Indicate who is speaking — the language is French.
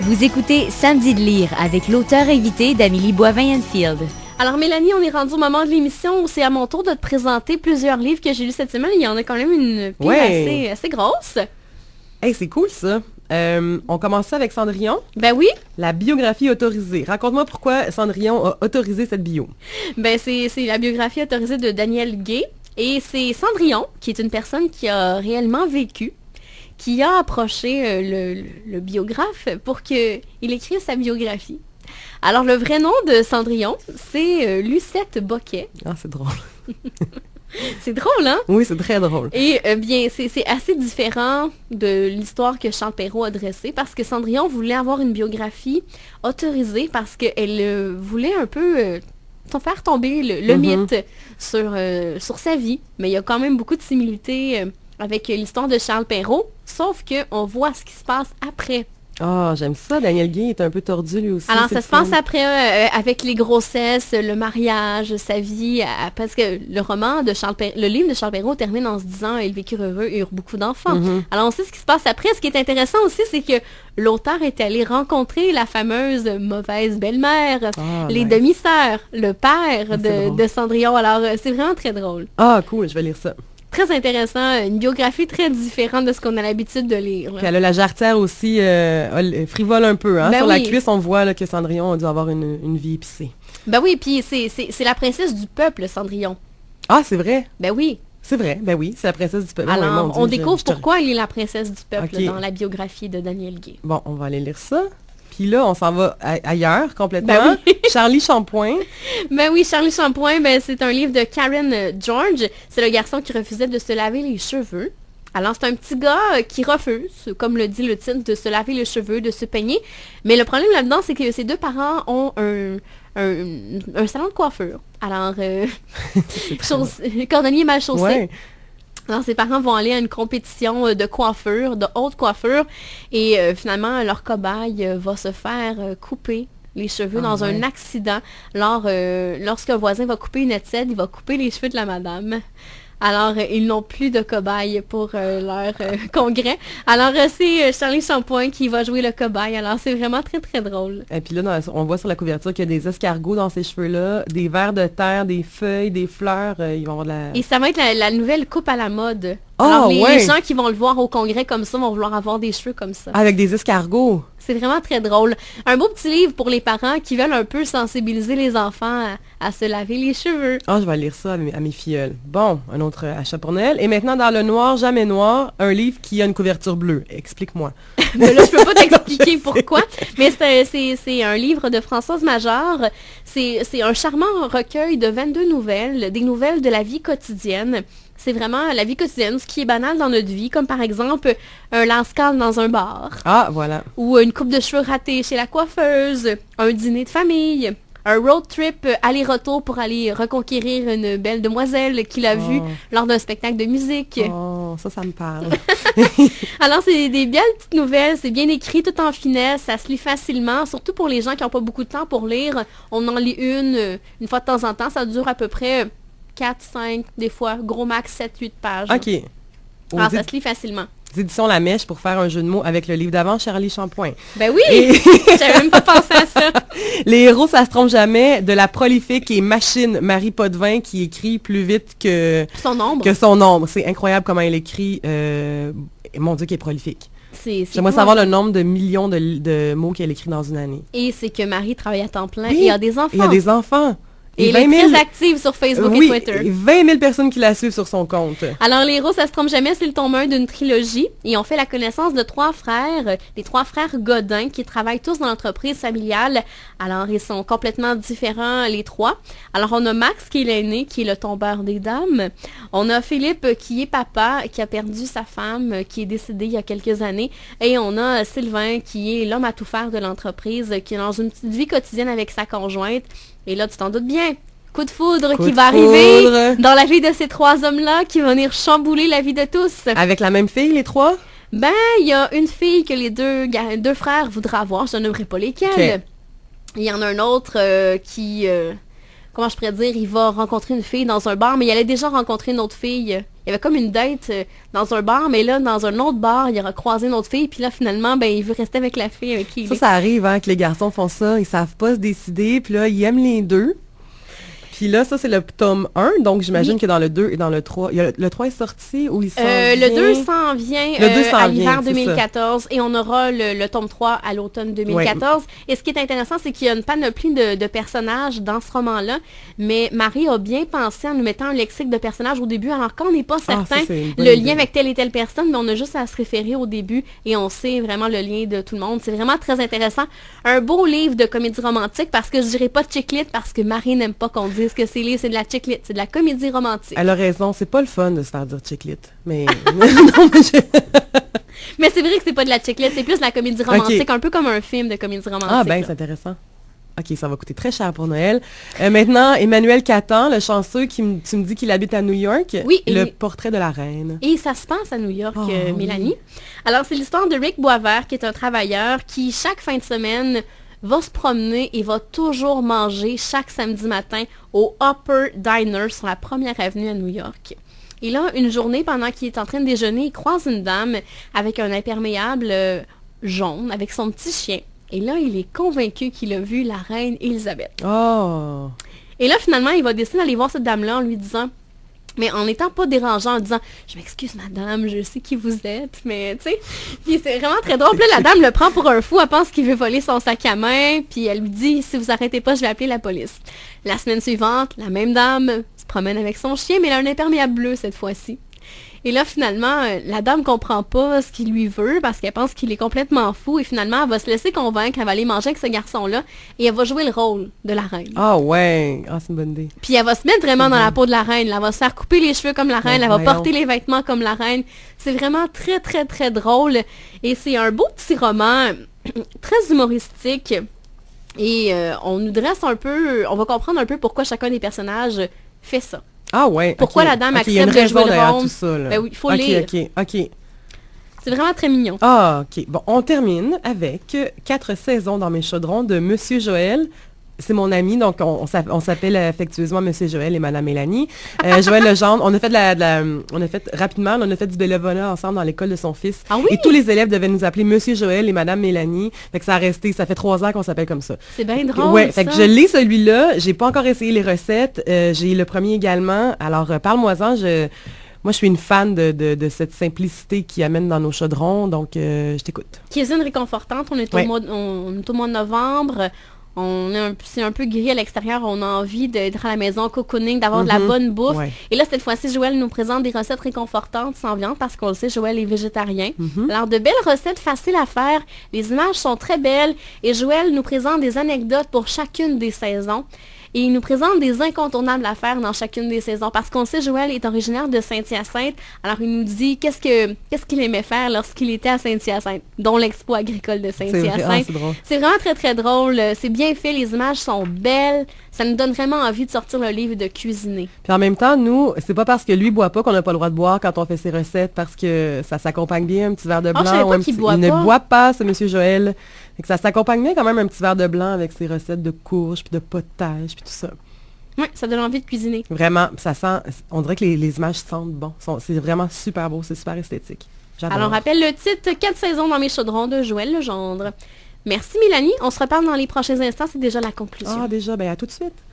Speaker 1: Vous écoutez Samedi de lire avec l'auteur invité d'Amélie Boivin-Enfield.
Speaker 2: Alors Mélanie, on est rendu au moment de l'émission où c'est à mon tour de te présenter plusieurs livres que j'ai lus cette semaine. Il y en a quand même une pile assez grosse.
Speaker 3: Hey, c'est cool ça. On commence ça avec Cendrillon.
Speaker 2: Ben oui.
Speaker 3: La biographie autorisée. Raconte-moi pourquoi Cendrillon a autorisé cette bio.
Speaker 2: Ben c'est la biographie autorisée de Daniel Gay. Et c'est Cendrillon, qui est une personne qui a réellement vécu, qui a approché le biographe pour qu'il écrive sa biographie. Alors, le vrai nom de Cendrillon, c'est Lucette Boquet.
Speaker 3: Ah, c'est drôle.
Speaker 2: C'est drôle, hein?
Speaker 3: Oui, c'est très drôle.
Speaker 2: Et bien, c'est assez différent de l'histoire que Charles Perrault a dressée, parce que Cendrillon voulait avoir une biographie autorisée, parce qu'elle voulait un peu faire tomber le mythe sur sa vie. Mais il y a quand même beaucoup de similitudes avec l'histoire de Charles Perrault, sauf qu'on voit ce qui se passe après.
Speaker 3: Ah, j'aime ça. Daniel Gay est un peu tordu, lui aussi.
Speaker 2: Alors, ça se passe après, avec les grossesses, le mariage, sa vie, parce que le livre de Charles Perrault termine en se disant « Ils vécurent heureux et eurent beaucoup d'enfants Alors, on sait ce qui se passe après. Ce qui est intéressant aussi, c'est que l'auteur est allé rencontrer la fameuse mauvaise belle-mère, les demi-sœurs, le père de Cendrillon. Alors, c'est vraiment très drôle.
Speaker 3: Ah, cool, je vais lire ça.
Speaker 2: Très intéressant, une biographie très différente de ce qu'on a l'habitude de lire.
Speaker 3: Puis elle a la jarretière aussi frivole un peu. Hein?
Speaker 2: Ben
Speaker 3: Sur
Speaker 2: oui.
Speaker 3: la cuisse, on voit là, que Cendrillon a dû avoir une vie épicée.
Speaker 2: Ben oui, puis c'est la princesse du peuple, Cendrillon.
Speaker 3: Ah, c'est vrai?
Speaker 2: Ben oui.
Speaker 3: C'est vrai, ben oui, c'est la princesse du peuple.
Speaker 2: Alors,
Speaker 3: Ouais, mon Dieu,
Speaker 2: on découvre pourquoi elle est la princesse du peuple
Speaker 3: Ok.
Speaker 2: dans la biographie de Daniel Gay.
Speaker 3: Bon, on va aller lire ça. Puis là, on s'en va ailleurs complètement.
Speaker 2: Ben oui.
Speaker 3: Charlie Champoint.
Speaker 2: Ben oui, Charlie Champoint, c'est un livre de Karen George. C'est le garçon qui refusait de se laver les cheveux. Alors, c'est un petit gars qui refuse, comme le dit le titre, de se laver les cheveux, de se peigner. Mais le problème là-dedans, c'est que ses deux parents ont un salon de coiffure. Alors, cordonnier mal chaussé.
Speaker 3: Ouais.
Speaker 2: Alors, ses parents vont aller à une compétition de coiffure, de haute coiffure, et finalement, leur cobaye va se faire couper les cheveux dans un accident. Lorsqu'un voisin va couper une aisselle, il va couper les cheveux de la madame. Alors, ils n'ont plus de cobaye pour leur congrès. Alors, c'est Charlie Champoint qui va jouer le cobaye. Alors, c'est vraiment très, très drôle.
Speaker 3: Et puis là, on voit sur la couverture qu'il y a des escargots dans ces cheveux-là, des vers de terre, des feuilles, des fleurs. Ils vont avoir de la...
Speaker 2: Et ça va être la nouvelle coupe à la mode.
Speaker 3: Oh,
Speaker 2: alors, les
Speaker 3: ouais.
Speaker 2: gens qui vont le voir au congrès comme ça vont vouloir avoir des cheveux comme ça.
Speaker 3: Avec des escargots.
Speaker 2: C'est vraiment très drôle. Un beau petit livre pour les parents qui veulent un peu sensibiliser les enfants à se laver les cheveux.
Speaker 3: Ah, je vais lire ça à mes filleuls. Bon, un autre achat pour Noël. Et maintenant, dans le noir, jamais noir, un livre qui a une couverture bleue. Explique-moi.
Speaker 2: Mais là, je peux pas t'expliquer pourquoi, mais c'est un livre de Françoise Major. C'est un charmant recueil de 22 nouvelles, des nouvelles de la vie quotidienne. C'est vraiment la vie quotidienne, ce qui est banal dans notre vie, comme par exemple un lance-calme dans un bar.
Speaker 3: Ah, voilà.
Speaker 2: Ou une coupe de cheveux ratée chez la coiffeuse, un dîner de famille, un road trip aller-retour pour aller reconquérir une belle demoiselle qu'il a vue lors d'un spectacle de musique.
Speaker 3: Oh, ça me parle.
Speaker 2: Alors, c'est des belles petites nouvelles, c'est bien écrit, tout en finesse, ça se lit facilement, surtout pour les gens qui n'ont pas beaucoup de temps pour lire. On en lit une fois de temps en temps, ça dure à peu près 4, 5, des fois, gros max 7, 8 pages.
Speaker 3: OK.
Speaker 2: Alors, ça se lit facilement.
Speaker 3: Éditions La Mèche pour faire un jeu de mots avec le livre d'avant, Charlie Champoint.
Speaker 2: Ben oui! J'avais même pas pensé à ça.
Speaker 3: Les héros, ça se trompe jamais, de la prolifique et machine Marie Potvin qui écrit plus vite que
Speaker 2: son ombre.
Speaker 3: C'est incroyable comment elle écrit. Mon Dieu, qui est prolifique. J'aimerais
Speaker 2: cool.
Speaker 3: savoir le nombre de millions de mots qu'elle écrit dans une année.
Speaker 2: Et c'est que Marie travaille à temps plein
Speaker 3: Oui,
Speaker 2: et a des enfants.
Speaker 3: Il y a des enfants.
Speaker 2: Et elle est très active sur Facebook et Twitter.
Speaker 3: Et 20 000 personnes qui la suivent sur son compte.
Speaker 2: Alors, Les héros, ça se trompe jamais, c'est le tome 1 d'une trilogie. Et on fait la connaissance de 3 frères, les 3 frères Godin, qui travaillent tous dans l'entreprise familiale. Alors, ils sont complètement différents, les 3. Alors, on a Max, qui est l'aîné, qui est le tombeur des dames. On a Philippe, qui est papa, qui a perdu sa femme, qui est décédée il y a quelques années. Et on a Sylvain, qui est l'homme à tout faire de l'entreprise, qui est dans une petite vie quotidienne avec sa conjointe. Et là, tu t'en doutes bien, coup de foudre qui va arriver dans la vie de ces 3 hommes-là, qui va venir chambouler la vie de tous.
Speaker 3: Avec la même fille, les 3?
Speaker 2: Ben, il y a une fille que les deux frères voudraient avoir, je ne nommerai pas lesquels. Okay. Il y en a un autre qui, comment je pourrais dire, il va rencontrer une fille dans un bar, mais il allait déjà rencontrer une autre fille. Il il y avait comme une date dans un bar, mais là, dans un autre bar, il aura croisé une autre fille, puis là, finalement, ben, il veut rester avec la fille avec qui il est.
Speaker 3: Ça arrive, hein, que les garçons font ça, ils savent pas se décider, puis là, ils aiment les deux. Puis là, ça, c'est le tome 1, donc j'imagine que dans le 2 et dans le 3, le 3 est sorti ou il s'en vient?
Speaker 2: Le 2 s'en vient
Speaker 3: Le 2 s'en
Speaker 2: à
Speaker 3: vient,
Speaker 2: l'hiver 2014 et on aura le tome 3 à l'automne 2014. Et ce qui est intéressant, c'est qu'il y a une panoplie de personnages dans ce roman-là, mais Marie a bien pensé en nous mettant un lexique de personnages au début, alors quand on n'est pas certain le lien avec telle et telle personne, mais on a juste à se référer au début et on sait vraiment le lien de tout le monde. C'est vraiment très intéressant. Un beau livre de comédie romantique, parce que je dirais pas chick-lit, parce que Marie n'aime pas qu'on dise que c'est de la chick-lit, c'est de la comédie romantique.
Speaker 3: Elle a raison, c'est pas le fun de se faire dire chick-lit, mais... non,
Speaker 2: mais c'est vrai que c'est pas de la chick-lit, c'est plus de la comédie romantique, un peu comme un film de comédie romantique.
Speaker 3: Ah ben, c'est intéressant. OK, ça va coûter très cher pour Noël. Maintenant, Emmanuel Catan, le chanceux, tu me dis qu'il habite à New York.
Speaker 2: Oui.
Speaker 3: Le portrait de la reine.
Speaker 2: Et ça se passe à New York, Mélanie. Alors, c'est l'histoire de Rick Boisvert, qui est un travailleur qui, chaque fin de semaine, va se promener et va toujours manger chaque samedi matin au Upper Diner sur la 1er avenue à New York. Et là, une journée, pendant qu'il est en train de déjeuner, il croise une dame avec un imperméable jaune, avec son petit chien. Et là, il est convaincu qu'il a vu la reine Élisabeth.
Speaker 3: Oh!
Speaker 2: Et là, finalement, il va décider d'aller voir cette dame-là en lui disant... Mais en n'étant pas dérangeant, en disant « Je m'excuse, madame, je sais qui vous êtes, mais tu sais... » Puis c'est vraiment très drôle. Puis là, la dame le prend pour un fou, elle pense qu'il veut voler son sac à main, puis elle lui dit « Si vous arrêtez pas, je vais appeler la police. » La semaine suivante, la même dame se promène avec son chien, mais elle a un imperméable bleu cette fois-ci. Et là, finalement, la dame comprend pas ce qu'il lui veut parce qu'elle pense qu'il est complètement fou. Et finalement, elle va se laisser convaincre, elle va aller manger avec ce garçon-là et elle va jouer le rôle de la reine.
Speaker 3: Ah ouais! Ah, c'est une bonne idée.
Speaker 2: Puis elle va se mettre vraiment dans la peau de la reine. Elle va se faire couper les cheveux comme la reine. Elle va porter les vêtements comme la reine. C'est vraiment très, très, très drôle. Et c'est un beau petit roman, très humoristique. Et on nous dresse un peu... On va comprendre un peu pourquoi chacun des personnages fait ça.
Speaker 3: Ah ouais.
Speaker 2: Pourquoi la dame accepte de jouer le rôle. Ben oui, il faut lire.
Speaker 3: OK.
Speaker 2: C'est vraiment très mignon.
Speaker 3: Ah, OK. Bon, on termine avec 4 saisons dans mes chaudrons de Monsieur Joël. C'est mon ami, donc on s'appelle affectueusement Monsieur Joël et Madame Mélanie. Joël Legendre, on a fait rapidement, on a fait du bénévolat ensemble dans l'école de son fils.
Speaker 2: Ah oui?
Speaker 3: Et tous les élèves devaient nous appeler Monsieur Joël et Madame Mélanie. Fait que ça fait 3 ans qu'on s'appelle comme ça.
Speaker 2: C'est bien drôle,
Speaker 3: ouais, fait que je lis celui-là. J'ai pas encore essayé les recettes. J'ai le premier également. Alors, parle-moi-en. Moi, je suis une fan de cette simplicité qui amène dans nos chaudrons, donc je t'écoute.
Speaker 2: Cuisine réconfortante, on est au mois de novembre. C'est un peu gris à l'extérieur, on a envie d'être à la maison, cocooning, d'avoir de la bonne bouffe. Ouais. Et là, cette fois-ci, Joël nous présente des recettes réconfortantes sans viande parce qu'on le sait, Joël est végétarien. Alors, de belles recettes faciles à faire, les images sont très belles et Joël nous présente des anecdotes pour chacune des saisons. Et il nous présente des incontournables à faire dans chacune des saisons. Parce qu'on sait, Joël est originaire de Saint-Hyacinthe. Alors, il nous dit qu'est-ce qu'il aimait faire lorsqu'il était à Saint-Hyacinthe, dont l'expo agricole de Saint-Hyacinthe. C'est vraiment très, très drôle. C'est bien fait. Les images sont belles. Ça nous donne vraiment envie de sortir le livre et de cuisiner.
Speaker 3: Puis en même temps, nous, c'est pas parce que lui boit pas qu'on n'a pas le droit de boire quand on fait ses recettes, parce que ça s'accompagne bien, un petit verre de blanc. Il ne boit pas, ce Monsieur Joël. Fait que ça s'accompagne bien quand même un petit verre de blanc avec ses recettes de courges, puis de potage, puis tout ça.
Speaker 2: Oui, ça donne envie de cuisiner.
Speaker 3: Vraiment, ça sent, on dirait que les images sentent bon. C'est vraiment super beau, c'est super esthétique. J'adore.
Speaker 2: Alors, on rappelle le titre « 4 saisons dans mes chaudrons » de Joël Legendre. Merci Mélanie, on se reparle dans les prochains instants, c'est déjà la conclusion.
Speaker 3: Ah déjà, ben à tout de suite.